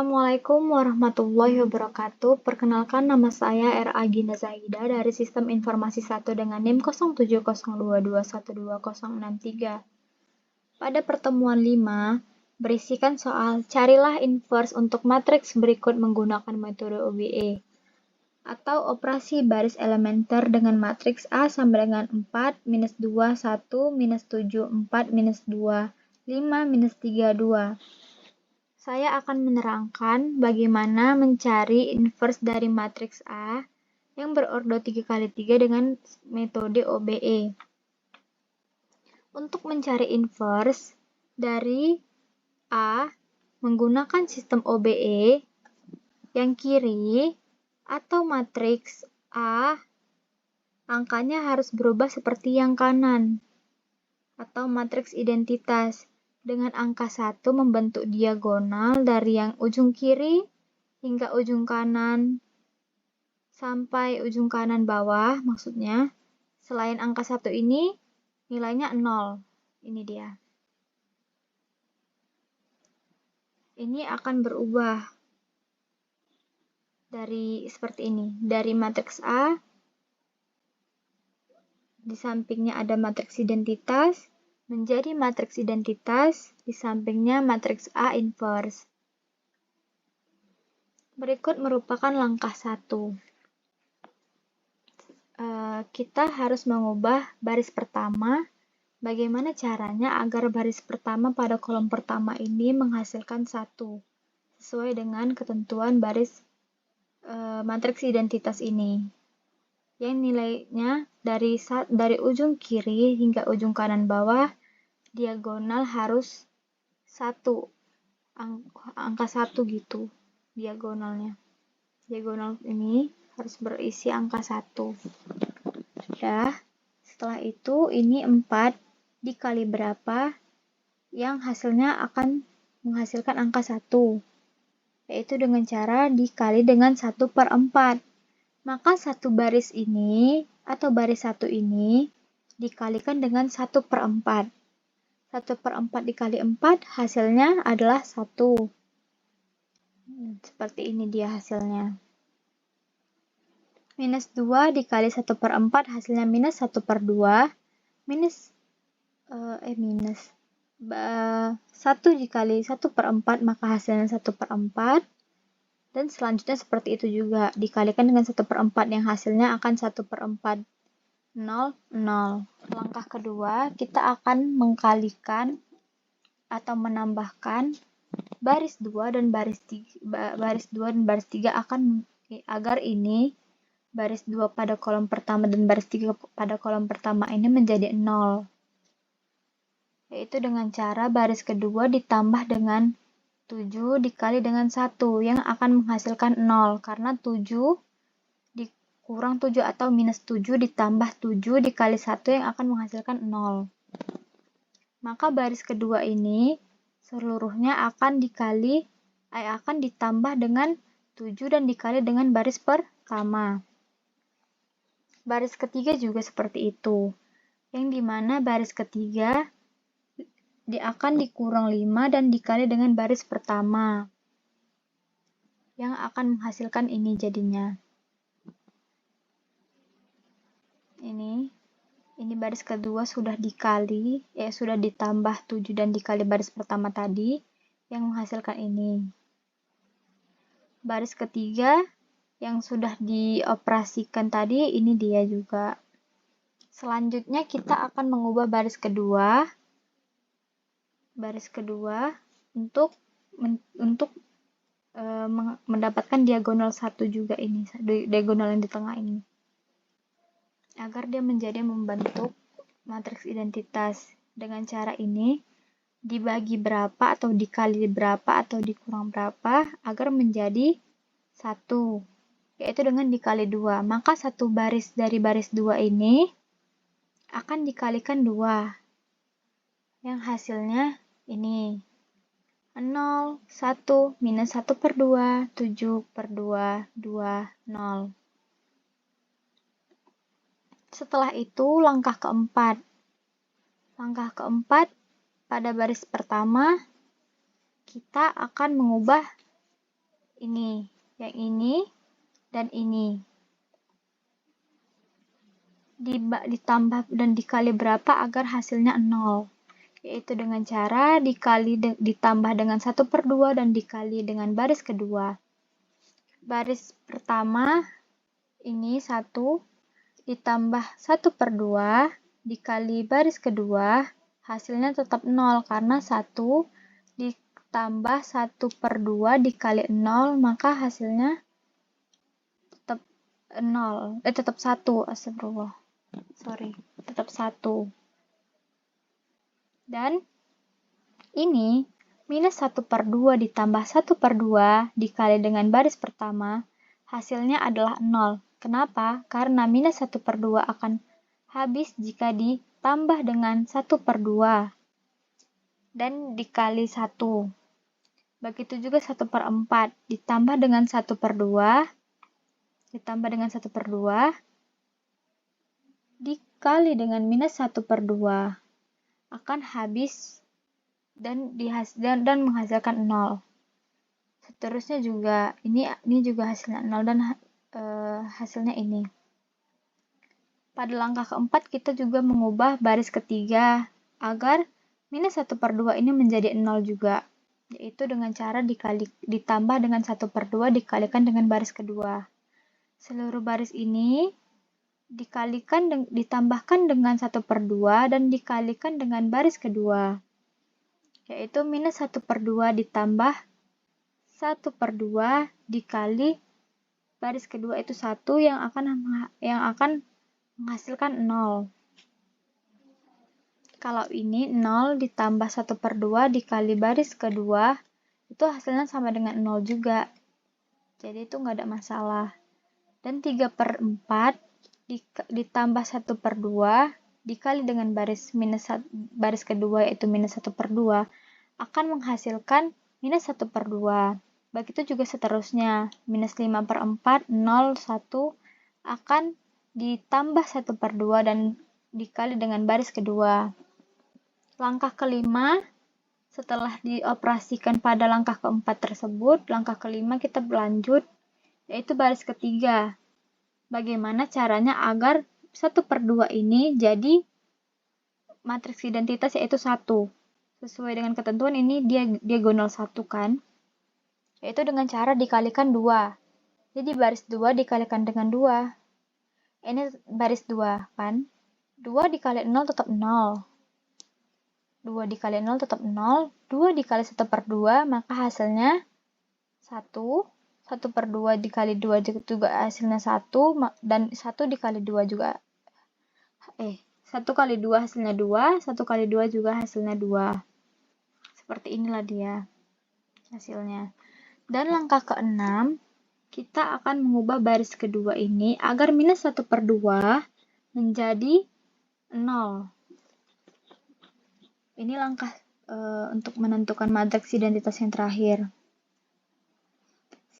Assalamualaikum warahmatullahi wabarakatuh. Perkenalkan, nama saya R. Agina Zaida dari Sistem Informasi 1 dengan NIM 0702212063. Pada pertemuan 5, berisikan soal carilah inverse untuk matriks berikut menggunakan metode OBE atau operasi baris elementer dengan matriks A sama dengan 4, minus 2, 1, minus 7, 4, minus 2, 5, minus 3, 2. Saya akan menerangkan bagaimana mencari inverse dari matriks A yang berordo 3x3 dengan metode OBE. Untuk mencari inverse dari A menggunakan sistem OBE, yang kiri atau matriks A angkanya harus berubah seperti yang kanan atau matriks identitas. Dengan angka 1 membentuk diagonal dari yang ujung kiri hingga ujung kanan sampai ujung kanan bawah, maksudnya selain angka 1 ini nilainya 0. Ini dia. Ini akan berubah dari seperti ini. Dari matriks A, di sampingnya ada matriks identitas, menjadi matriks identitas, di sampingnya matriks A inverse. Berikut merupakan langkah 1. Kita harus mengubah baris pertama. Bagaimana caranya agar baris pertama pada kolom pertama ini menghasilkan 1, sesuai dengan ketentuan baris matriks identitas ini. Yang nilainya dari ujung kiri hingga ujung kanan bawah, diagonal harus 1, angka 1 gitu, diagonalnya. Diagonal ini harus berisi angka 1. Sudah, setelah itu ini 4 dikali berapa yang hasilnya akan menghasilkan angka 1, yaitu dengan cara dikali dengan 1/4. Maka satu baris ini atau baris 1 ini dikalikan dengan 1/4. 1/4 dikali 4 hasilnya adalah 1. Seperti ini dia hasilnya. Minus 2 dikali 1/4 hasilnya minus 1/2. Minus 1 dikali 1/4 maka hasilnya 1/4. Dan selanjutnya seperti itu juga, dikalikan dengan 1/4 yang hasilnya akan 1/4. 0, 0. Langkah kedua, kita akan mengkalikan atau menambahkan baris 2 dan baris 3 agar ini baris 2 pada kolom pertama dan baris 3 pada kolom pertama ini menjadi 0. Yaitu dengan cara baris kedua ditambah dengan 7 dikali dengan 1 yang akan menghasilkan 0, karena 7 dikurang 7 atau minus 7 ditambah 7 dikali 1 yang akan menghasilkan 0. Maka baris kedua ini seluruhnya akan ditambah dengan 7 dan dikali dengan baris pertama. Baris ketiga juga seperti itu, yang dimana baris ketiga akan dikurang 5 dan dikali dengan baris pertama yang akan menghasilkan ini jadinya. Ini baris kedua sudah sudah ditambah 7 dan dikali baris pertama tadi yang menghasilkan ini. Baris ketiga yang sudah dioperasikan tadi, ini dia juga. Selanjutnya kita akan mengubah baris kedua untuk mendapatkan diagonal 1 juga ini, diagonal yang di tengah ini, agar dia menjadi membentuk matriks identitas. Dengan cara ini dibagi berapa atau dikali berapa atau dikurang berapa agar menjadi 1, yaitu dengan dikali 2. Maka satu baris dari baris 2 ini akan dikalikan 2 yang hasilnya ini 0, 1, minus 1/2, 7/2, 2, 0. Setelah itu langkah keempat. Langkah keempat, pada baris pertama kita akan mengubah ini, yang ini, dan ini. Ditambah dan dikali berapa agar hasilnya 0? Yaitu dengan cara ditambah dengan 1/2 dan dikali dengan baris kedua. Baris pertama ini 1 ditambah 1/2 dikali baris kedua, hasilnya tetap 0 karena 1 ditambah 1/2 dikali 0, maka hasilnya tetap 0, tetap 1, astagfirullah. Tetap 1. Dan ini minus 1/2 ditambah 1/2 dikali dengan baris pertama, hasilnya adalah 0. Kenapa? Karena minus 1/2 akan habis jika ditambah dengan 1/2 dan dikali 1. Begitu juga 1/4 ditambah dengan 1/2 dikali dengan minus 1/2 akan habis dan menghasilkan 0. Seterusnya juga ini juga hasilnya 0 dan hasilnya ini. Pada langkah keempat kita juga mengubah baris ketiga agar minus 1/2 ini menjadi 0 juga, yaitu dengan cara ditambah dengan 1/2 dikalikan dengan baris kedua. Seluruh baris ini ditambahkan dengan 1/2 dan dikalikan dengan baris kedua, yaitu minus 1/2 ditambah 1/2 dikali baris kedua itu 1 yang akan menghasilkan 0. Kalau ini 0 ditambah 1/2 dikali baris kedua, itu hasilnya sama dengan 0 juga. Jadi itu nggak ada masalah. Dan 3/4 ditambah 1/2 dikali dengan baris kedua yaitu minus 1/2 akan menghasilkan minus 1/2. Begitu juga seterusnya. Minus 5/4, 0, 1 akan ditambah 1/2 dan dikali dengan baris kedua. Langkah kelima, setelah dioperasikan pada langkah keempat tersebut, langkah kelima kita berlanjut, yaitu baris ketiga. Bagaimana caranya agar 1/2 ini jadi matriks identitas yaitu 1. Sesuai dengan ketentuan ini dia diagonal 1 kan? Yaitu dengan cara dikalikan 2. Jadi baris 2 dikalikan dengan 2. Ini baris 2 kan? 2 dikali 0 tetap 0. 2 dikali 0 tetap 0. 2 dikali 1/2 maka hasilnya 1. 1/2 dikali 2 juga hasilnya 1. Dan 1 dikali 2 juga 1 kali 2 hasilnya 2. 1 kali 2 juga hasilnya 2. Seperti inilah dia hasilnya. Dan langkah ke-6, kita akan mengubah baris kedua ini agar minus 1/2 menjadi 0. Ini langkah untuk menentukan matriks identitas yang terakhir.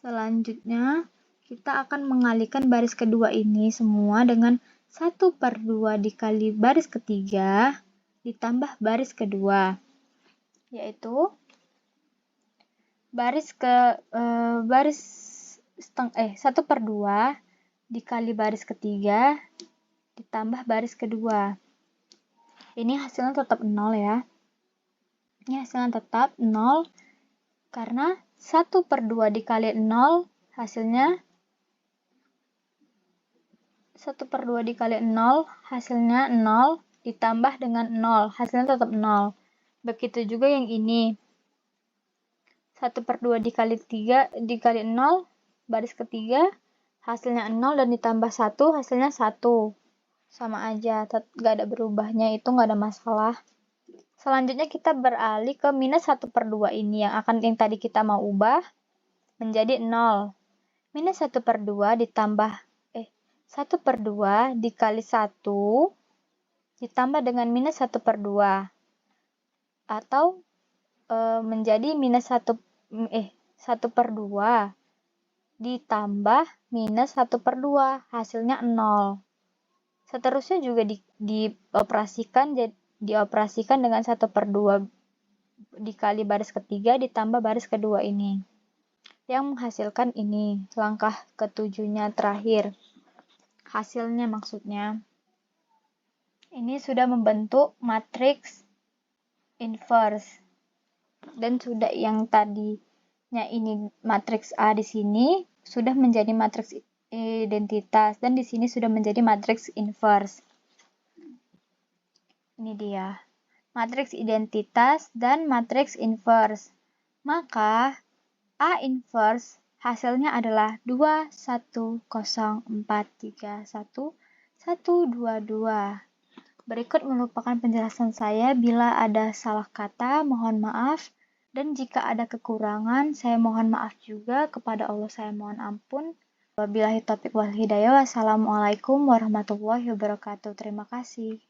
Selanjutnya, kita akan mengalihkan baris kedua ini semua dengan 1/2 dikali baris ketiga ditambah baris kedua, yaitu 1/2 dikali baris ketiga ditambah baris kedua. Ini hasilnya tetap 0 ya. Ini hasilnya tetap 0 karena 1/2 dikali 0 hasilnya 1/2 dikali 0 hasilnya 0 ditambah dengan 0 hasilnya tetap 0. Begitu juga yang ini. 1/2 dikali 0 baris ketiga hasilnya 0 dan ditambah 1 hasilnya 1. Sama aja, gak ada berubahnya, itu gak ada masalah. Selanjutnya kita beralih ke minus 1/2 ini yang tadi kita mau ubah menjadi 0. Minus 1/2 ditambah 1/2 dikali 1 ditambah dengan minus 1/2 atau menjadi minus 1/2 ditambah minus 1/2 hasilnya 0. Seterusnya juga dioperasikan dengan 1/2 dikali baris ketiga ditambah baris kedua ini. yang menghasilkan ini. Langkah ketujuhnya terakhir. Hasilnya maksudnya. Ini sudah membentuk matriks inverse. Dan sudah yang tadinya ini matriks A di sini sudah menjadi matriks identitas dan di sini sudah menjadi matriks inverse. Ini dia. Matriks identitas dan matriks inverse. Maka A inverse hasilnya adalah 2, 1, 0, 4, 3, 1, 1, 2, 2. Berikut merupakan penjelasan saya. Bila ada salah kata, mohon maaf. Dan jika ada kekurangan, saya mohon maaf juga. Kepada Allah saya mohon ampun. Wabillahi taufiq wal hidayah. Wassalamualaikum warahmatullahi wabarakatuh. Terima kasih.